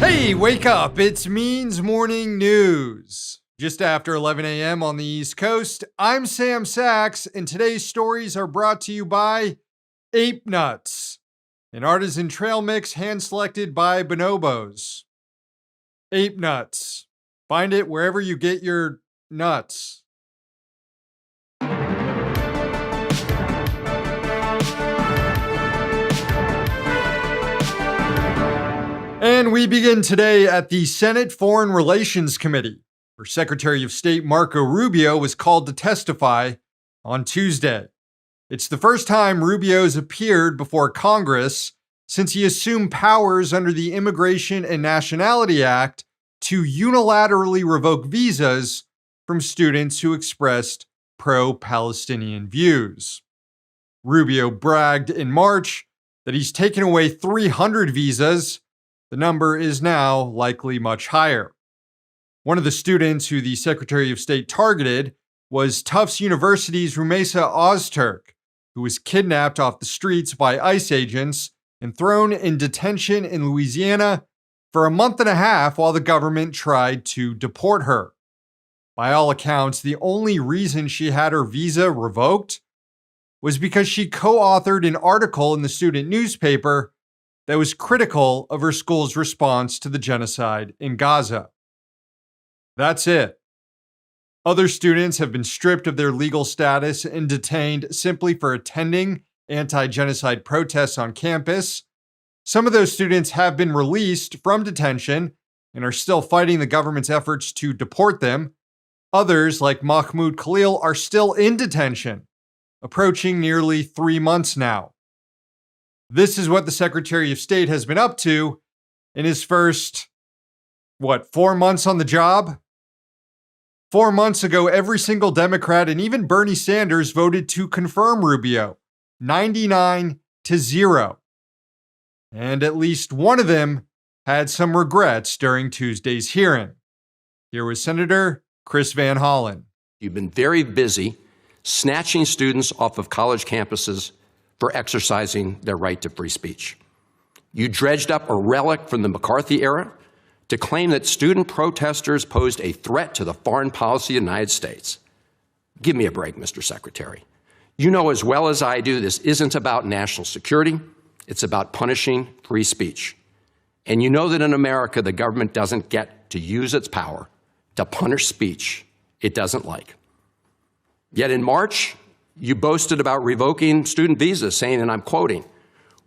Hey, wake up. It's Means Morning News. Just after 11 a.m. on the East Coast, I'm Sam Sachs, and today's stories are brought to you by Ape Nuts, an artisan trail mix hand-selected by bonobos. Ape Nuts. Find it wherever you get your nuts. And we begin today at the Senate Foreign Relations Committee, where Secretary of State Marco Rubio was called to testify on Tuesday. It's the first time Rubio's appeared before Congress since he assumed powers under the Immigration and Nationality Act to unilaterally revoke visas from students who expressed pro-Palestinian views. Rubio bragged in March that he's taken away 300 visas. The number is now likely much higher. One of the students who the Secretary of State targeted was Tufts University's Rumeysa Ozturk, who was kidnapped off the streets by ICE agents and thrown in detention in Louisiana for a month and a half while the government tried to deport her. By all accounts, the only reason she had her visa revoked was because she co-authored an article in the student newspaper that was critical of her school's response to the genocide in Gaza. That's it. Other students have been stripped of their legal status and detained simply for attending anti-genocide protests on campus. Some of those students have been released from detention and are still fighting the government's efforts to deport them. Others, like Mahmoud Khalil, are still in detention, approaching nearly 3 months now. This is what the Secretary of State has been up to in his first, 4 months on the job? 4 months ago, every single Democrat and even Bernie Sanders voted to confirm Rubio, 99-0. And at least one of them had some regrets during Tuesday's hearing. Here was Senator Chris Van Hollen. You've been very busy snatching students off of college campuses for exercising their right to free speech. You dredged up a relic from the McCarthy era to claim that student protesters posed a threat to the foreign policy of the United States. Give me a break, Mr. Secretary. You know as well as I do this isn't about national security, it's about punishing free speech. And you know that in America, the government doesn't get to use its power to punish speech it doesn't like. Yet in March, you boasted about revoking student visas, saying, and I'm quoting,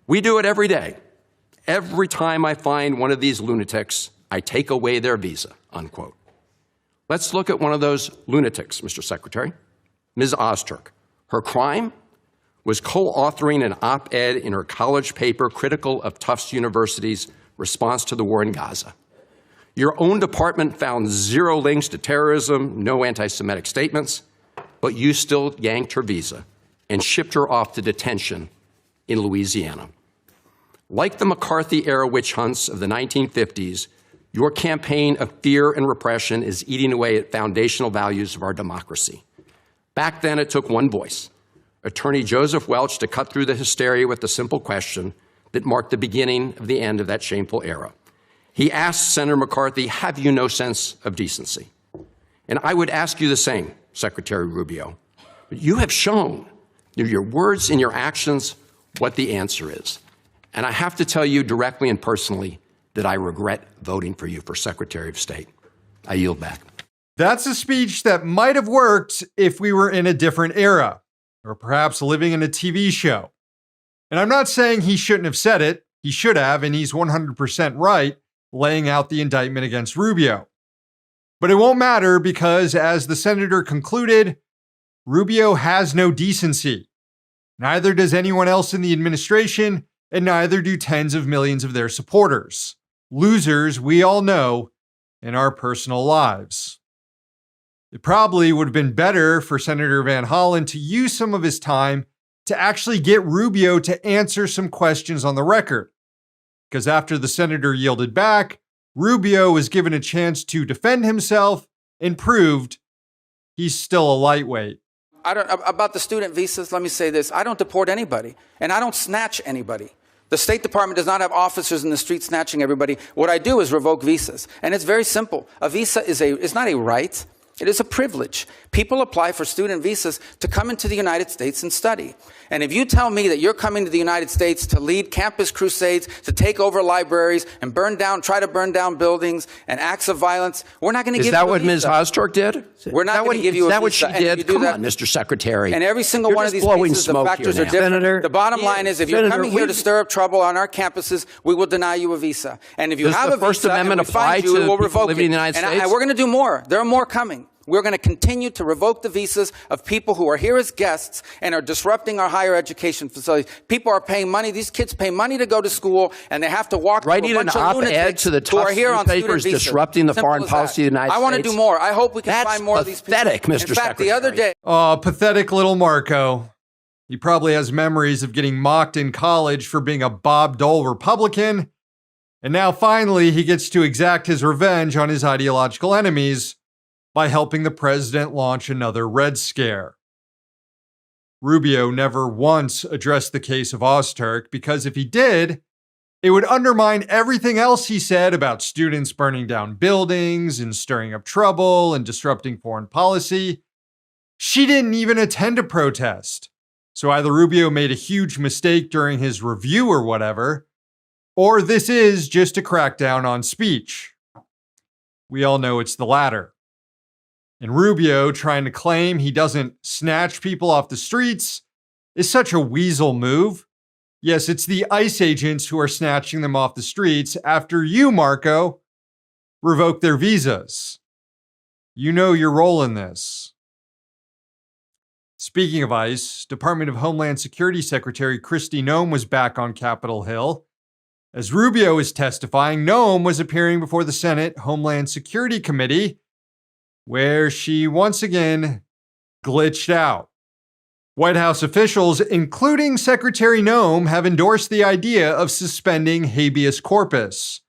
"We do it every day. Every time I find one of these lunatics, I take away their visa," unquote. Let's look at one of those lunatics, Mr. Secretary, Ms. Ozturk. Her crime was co-authoring an op-ed in her college paper critical of Tufts University's response to the war in Gaza. Your own department found zero links to terrorism, no anti-Semitic statements, but you still yanked her visa and shipped her off to detention in Louisiana. Like the McCarthy-era witch hunts of the 1950s, your campaign of fear and repression is eating away at foundational values of our democracy. Back then, it took one voice, Attorney Joseph Welch, to cut through the hysteria with the simple question that marked the beginning of the end of that shameful era. He asked Senator McCarthy, "Have you no sense of decency?" And I would ask you the same, Secretary Rubio. But you have shown through your words and your actions what the answer is. And I have to tell you directly and personally that I regret voting for you for Secretary of State. I yield back. That's a speech that might have worked if we were in a different era, or perhaps living in a TV show. And I'm not saying he shouldn't have said it. He should have, and he's 100% right, laying out the indictment against Rubio. But it won't matter because, as the senator concluded, Rubio has no decency. Neither does anyone else in the administration, and neither do tens of millions of their supporters. Losers, we all know, in our personal lives. It probably would have been better for Senator Van Hollen to use some of his time to actually get Rubio to answer some questions on the record. Because after the senator yielded back, Rubio was given a chance to defend himself and proved he's still a lightweight. About the student visas, let me say this. I don't deport anybody, and I don't snatch anybody. The State Department does not have officers in the street snatching everybody. What I do is revoke visas. And it's very simple. A visa is not a right. It is a privilege. People apply for student visas to come into the United States and study. And if you tell me that you're coming to the United States to lead campus crusades, to take over libraries and try to burn down buildings and acts of violence, we're not going to give you a visa. Is that what Ms. Hostork did? We're not going to give you a visa. Is that what she did? Come on, Mr. Secretary. And every single one of these cases, the factors are different. The bottom line is if you're coming here to stir up trouble on our campuses, we will deny you a visa. And if you have a visa and we find you, we'll revoke it. And we're going to do more. There are more coming. We're going to continue to revoke the visas of people who are here as guests and are disrupting our higher education facilities. People are paying money. These kids pay money to go to school, and they have to walk through a bunch of lunatics to the who are here on student visas. Disrupting the foreign policy of the United States. I want to do more. I hope we can find more of these people. That's pathetic, Mr. In fact, the other day... Oh, pathetic little Marco. He probably has memories of getting mocked in college for being a Bob Dole Republican, and now finally he gets to exact his revenge on his ideological enemies by helping the president launch another Red Scare. Rubio never once addressed the case of Hostork because if he did, it would undermine everything else he said about students burning down buildings and stirring up trouble and disrupting foreign policy. She didn't even attend a protest. So either Rubio made a huge mistake during his review or whatever, or this is just a crackdown on speech. We all know it's the latter. And Rubio trying to claim he doesn't snatch people off the streets is such a weasel move. Yes, it's the ICE agents who are snatching them off the streets after you, Marco, revoke their visas. You know your role in this. Speaking of ICE, Department of Homeland Security Secretary Kristi Noem was back on Capitol Hill. As Rubio is testifying, Noem was appearing before the Senate Homeland Security Committee, where she once again glitched out. White House officials, including Secretary Noem, have endorsed the idea of suspending habeas corpus.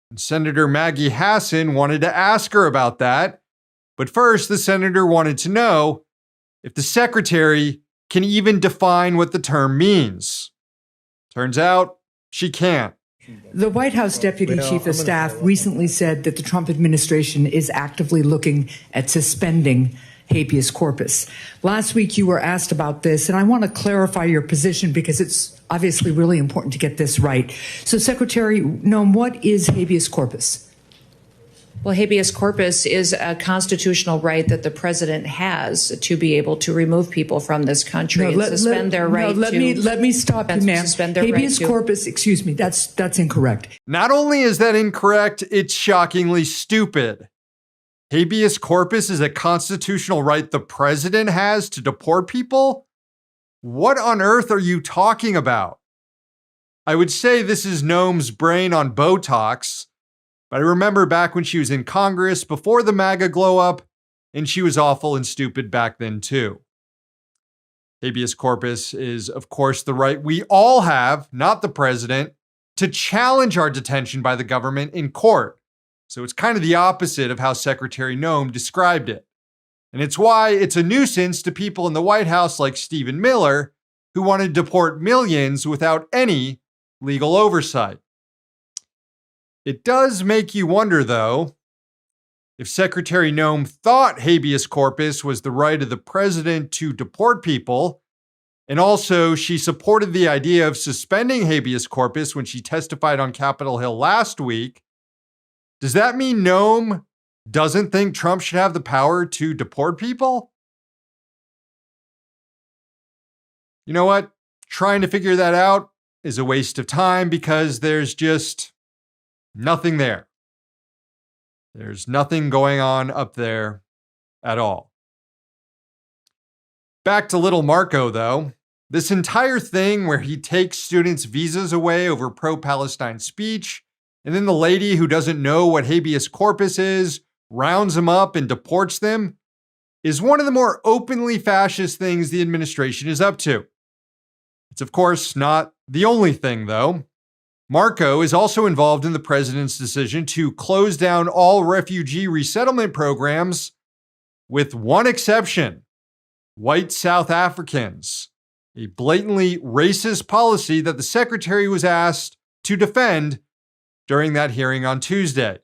And Senator Maggie Hassan wanted to ask her about that, but first the senator wanted to know if the secretary can even define what the term means. Turns out she can't. The White House Deputy Chief of Staff recently said that the Trump administration is actively looking at suspending habeas corpus. Last week, you were asked about this, and I want to clarify your position because it's obviously really important to get this right. So, Secretary Noem, what is habeas corpus? Well, habeas corpus is a constitutional right that the president has to be able to remove people from this country and suspend their right to. Let me stop you, ma'am. Habeas corpus, excuse me, that's incorrect. Not only is that incorrect, it's shockingly stupid. Habeas corpus is a constitutional right the president has to deport people? What on earth are you talking about? I would say this is Noem's brain on Botox, but I remember back when she was in Congress before the MAGA glow up, and she was awful and stupid back then too. Habeas corpus is, of course, the right we all have, not the president, to challenge our detention by the government in court. So it's kind of the opposite of how Secretary Noem described it. And it's why it's a nuisance to people in the White House like Stephen Miller, who want to deport millions without any legal oversight. It does make you wonder, though, if Secretary Noem thought habeas corpus was the right of the president to deport people, and also she supported the idea of suspending habeas corpus when she testified on Capitol Hill last week, does that mean Noem doesn't think Trump should have the power to deport people? You know what? Trying to figure that out is a waste of time because there's just nothing there. There's nothing going on up there at all. Back to little Marco, though. This entire thing where he takes students' visas away over pro-Palestine speech, and then the lady who doesn't know what habeas corpus is rounds them up and deports them, is one of the more openly fascist things the administration is up to. It's, of course, not the only thing, though. Marco is also involved in the president's decision to close down all refugee resettlement programs, with one exception: white South Africans. a blatantly racist policy that the secretary was asked to defend during that hearing on Tuesday.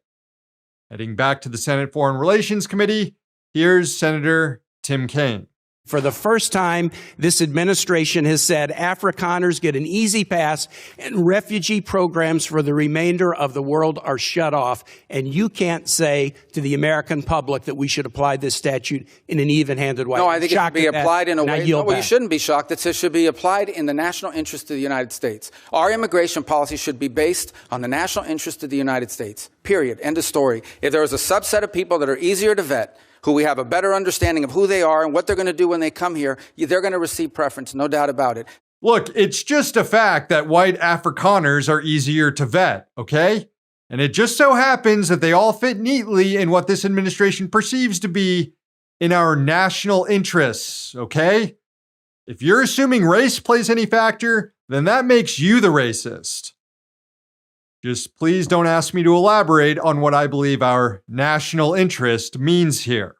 Heading back to the Senate Foreign Relations Committee, here's Senator Tim Kaine. For the first time, this administration has said Afrikaners get an easy pass and refugee programs for the remainder of the world are shut off. And you can't say to the American public that we should apply this statute in an even-handed way. No, I think it should be applied in a way. No, well, you shouldn't be shocked. It should be applied in the national interest of the United States. Our immigration policy should be based on the national interest of the United States. Period. End of story. If there is a subset of people that are easier to vet, who we have a better understanding of who they are and what they're going to do when they come here, they're going to receive preference, no doubt about it. Look, it's just a fact that white Afrikaners are easier to vet, okay? And it just so happens that they all fit neatly in what this administration perceives to be in our national interests, okay? If you're assuming race plays any factor, then that makes you the racist. Just please don't ask me to elaborate on what I believe our national interest means here.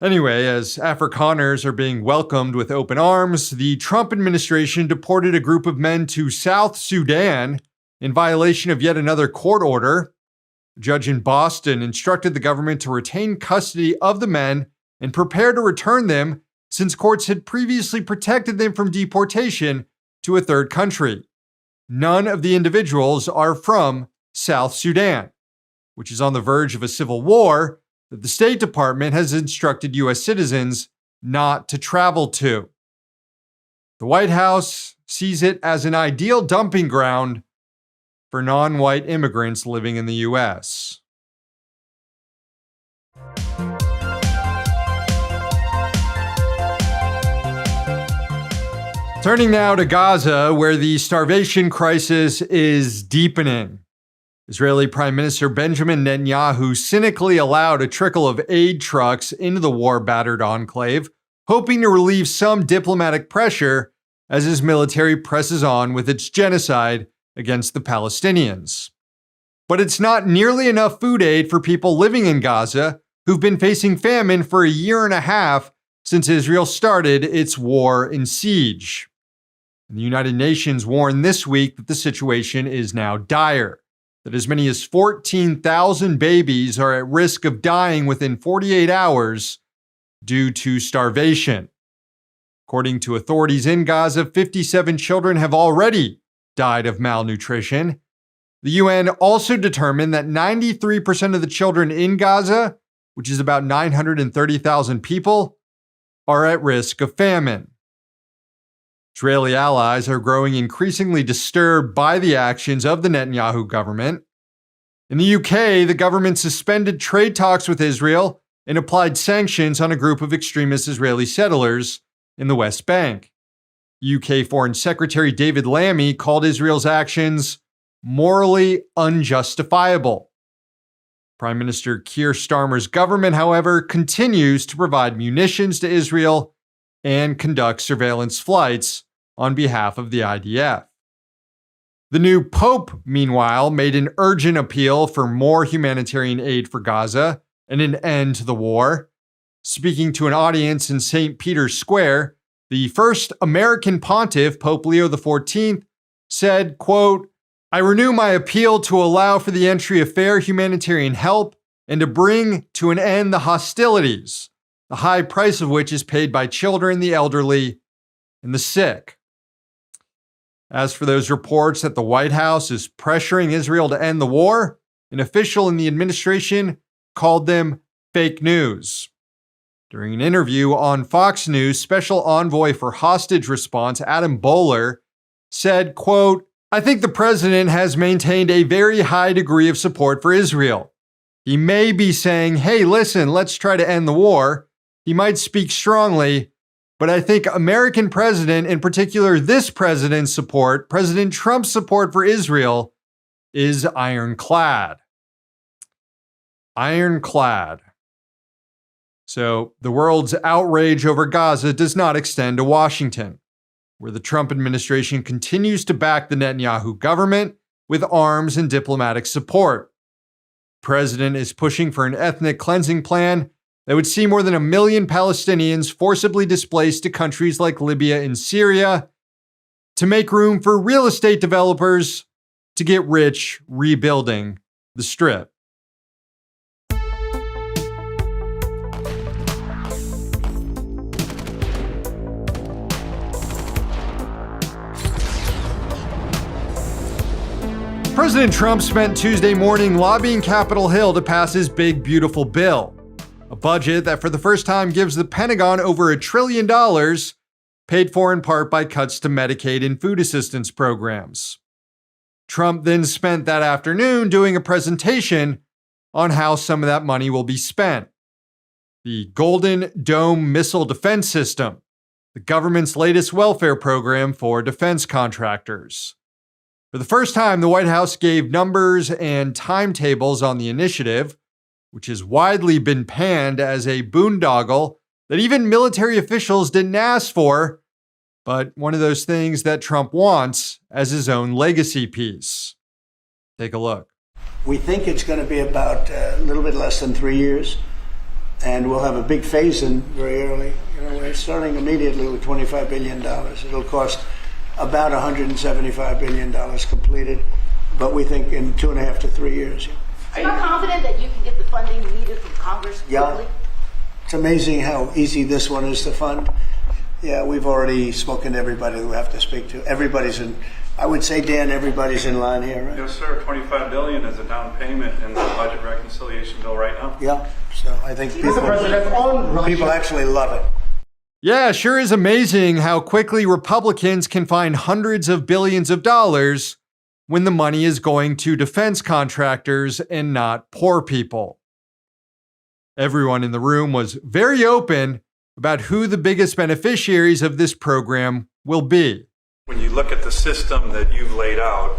Anyway, as Afrikaners are being welcomed with open arms, the Trump administration deported a group of men to South Sudan in violation of yet another court order. A judge in Boston instructed the government to retain custody of the men and prepare to return them since courts had previously protected them from deportation to a third country. None of the individuals are from South Sudan, which is on the verge of a civil war that the State Department has instructed U.S. citizens not to travel to. The White House sees it as an ideal dumping ground for non-white immigrants living in the U.S. Turning now to Gaza, where the starvation crisis is deepening. Israeli Prime Minister Benjamin Netanyahu cynically allowed a trickle of aid trucks into the war-battered enclave, hoping to relieve some diplomatic pressure as his military presses on with its genocide against the Palestinians. But it's not nearly enough food aid for people living in Gaza who've been facing famine for a year and a half since Israel started its war and siege. The United Nations warned this week that the situation is now dire, that as many as 14,000 babies are at risk of dying within 48 hours due to starvation. According to authorities in Gaza, 57 children have already died of malnutrition. The UN also determined that 93% of the children in Gaza, which is about 930,000 people, are at risk of famine. Israeli allies are growing increasingly disturbed by the actions of the Netanyahu government. In the UK, the government suspended trade talks with Israel and applied sanctions on a group of extremist Israeli settlers in the West Bank. UK Foreign Secretary David Lammy called Israel's actions morally unjustifiable. Prime Minister Keir Starmer's government, however, continues to provide munitions to Israel and conduct surveillance flights on behalf of the IDF. The new Pope, meanwhile, made an urgent appeal for more humanitarian aid for Gaza and an end to the war. Speaking to an audience in St. Peter's Square, the first American pontiff, Pope Leo XIV, said, quote, "I renew my appeal to allow for the entry of fair humanitarian help and to bring to an end the hostilities, the high price of which is paid by children, the elderly, and the sick." As for those reports that the White House is pressuring Israel to end the war, an official in the administration called them fake news. During an interview on Fox News, Special Envoy for Hostage Response Adam Bowler said, quote, "I think the president has maintained a very high degree of support for Israel. He may be saying, hey, listen, let's try to end the war. He might speak strongly, but I think American president, in particular this president's support, President Trump's support for Israel, is ironclad." Ironclad. So the world's outrage over Gaza does not extend to Washington, where the Trump administration continues to back the Netanyahu government with arms and diplomatic support. The president is pushing for an ethnic cleansing plan that would see more than 1 million Palestinians forcibly displaced to countries like Libya and Syria to make room for real estate developers to get rich rebuilding the Strip. President Trump spent Tuesday morning lobbying Capitol Hill to pass his big, beautiful bill, a budget that for the first time gives the Pentagon over $1 trillion, paid for in part by cuts to Medicaid and food assistance programs. Trump then spent that afternoon doing a presentation on how some of that money will be spent. The Golden Dome Missile Defense System, the government's latest welfare program for defense contractors. For the first time, the White House gave numbers and timetables on the initiative, which has widely been panned as a boondoggle that even military officials didn't ask for, but one of those things that Trump wants as his own legacy piece. Take a look. We think it's going to be about a little bit less than 3 years, and we'll have a big phase-in very early. We're starting immediately with $25 billion. It'll cost about $175 billion completed, but we think in 2.5 to 3 years. Are you confident that you can get the funding needed from Congress quickly? Yeah. It's amazing how easy this one is to fund. Yeah, we've already spoken to everybody we have to speak to. Everybody's in, I would say, Dan, everybody's in line here, right? Yes, sir. $25 billion is a down payment in the budget reconciliation bill right now. Yeah, so I think people actually love it. Yeah, it sure is amazing how quickly Republicans can find hundreds of billions of dollars when the money is going to defense contractors and not poor people. Everyone in the room was very open about who the biggest beneficiaries of this program will be. When you look at the system that you've laid out,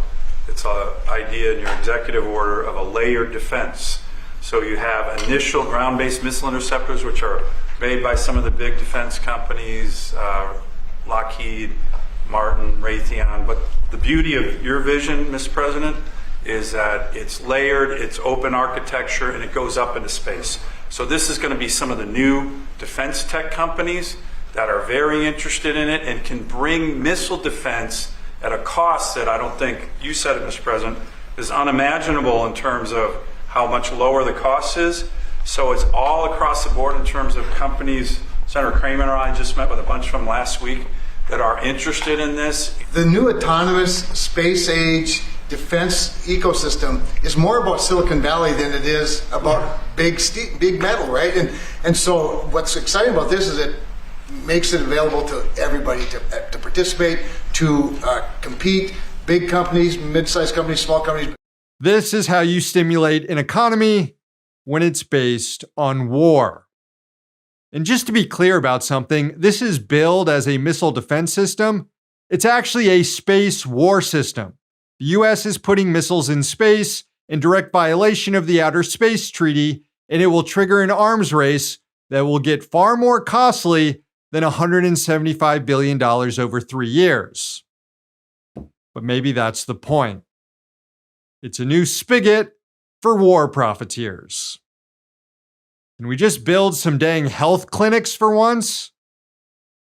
it's an idea in your executive order of a layered defense. So you have initial ground-based missile interceptors, which are made by some of the big defense companies, Lockheed, Martin, Raytheon. But the beauty of your vision, Mr. President, is that it's layered, it's open architecture, and it goes up into space. So this is going to be some of the new defense tech companies that are very interested in it and can bring missile defense at a cost that I don't think, you said it, Mr. President, is unimaginable in terms of how much lower the cost is. So it's all across the board in terms of companies. Senator Kramer and I just met with a bunch of them last week that are interested in this. The new autonomous space age defense ecosystem is more about Silicon Valley than it is about big metal, right? And so what's exciting about this is it makes it available to everybody to participate, to compete, big companies, mid-sized companies, small companies. This is how you stimulate an economy when it's based on war. And just to be clear about something, this is billed as a missile defense system. It's actually a space war system. The U.S. is putting missiles in space in direct violation of the Outer Space Treaty, and it will trigger an arms race that will get far more costly than $175 billion over 3 years. But maybe that's the point. It's a new spigot for war profiteers. Can we just build some dang health clinics for once?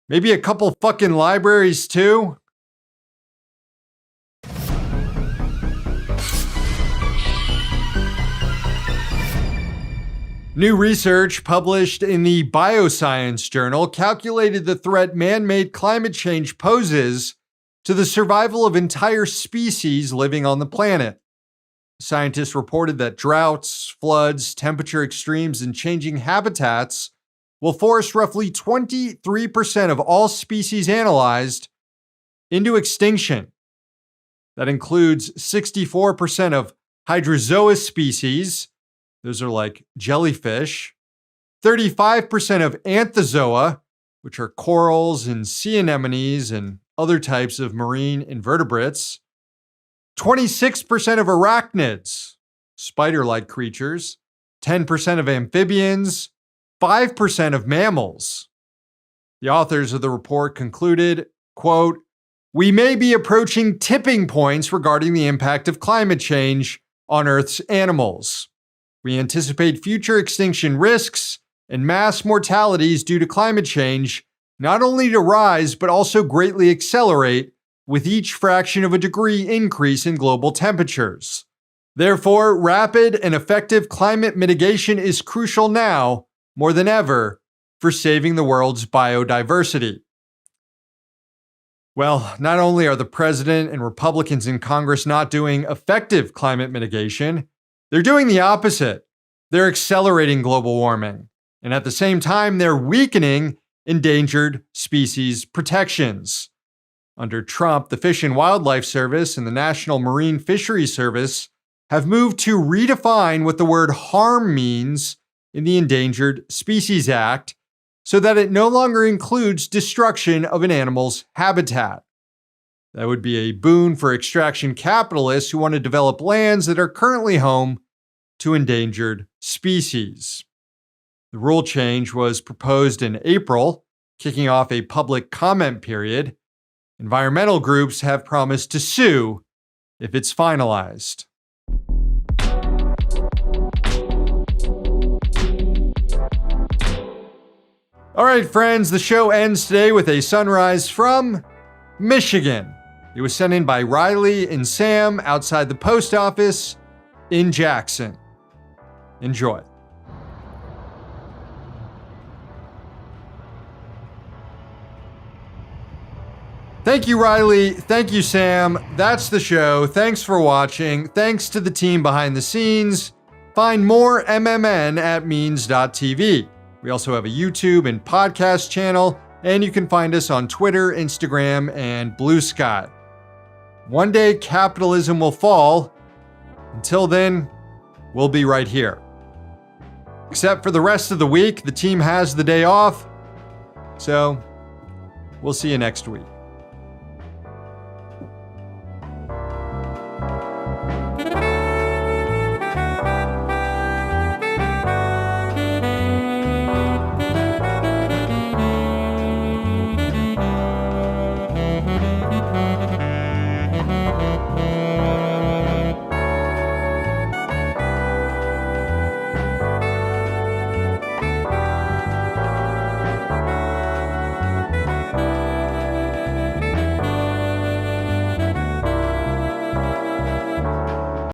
Maybe a couple fucking libraries too? New research published in the Bioscience Journal calculated the threat man-made climate change poses to the survival of entire species living on the planet. Scientists reported that droughts, floods, temperature extremes, and changing habitats will force roughly 23% of all species analyzed into extinction. That includes 64% of hydrozoa species, those are like jellyfish, 35% of anthozoa, which are corals and sea anemones and other types of marine invertebrates, 26% of arachnids, spider-like creatures, 10% of amphibians, 5% of mammals. The authors of the report concluded, quote, "We may be approaching tipping points regarding the impact of climate change on Earth's animals. We anticipate future extinction risks and mass mortalities due to climate change not only to rise, but also greatly accelerate with each fraction of a degree increase in global temperatures. Therefore, rapid and effective climate mitigation is crucial now, more than ever, for saving the world's biodiversity. Well, not only are the president and Republicans in Congress not doing effective climate mitigation, they're doing the opposite. They're accelerating global warming, and at the same time, they're weakening endangered species protections. Under Trump, the Fish and Wildlife Service and the National Marine Fisheries Service have moved to redefine what the word harm means in the Endangered Species Act so that it no longer includes destruction of an animal's habitat. That would be a boon for extraction capitalists who want to develop lands that are currently home to endangered species. The rule change was proposed in April, kicking off a public comment period. Environmental groups have promised to sue if it's finalized. All right, friends, the show ends today with a sunrise from Michigan. It was sent in by Riley and Sam outside the post office in Jackson. Enjoy. Thank you, Riley. Thank you, Sam. That's the show. Thanks for watching. Thanks to the team behind the scenes. Find more MMN at means.tv. We also have a YouTube and podcast channel, and you can find us on Twitter, Instagram, and Blue Sky. One day, capitalism will fall. Until then, we'll be right here. Except for the rest of the week, the team has the day off. So, we'll see you next week.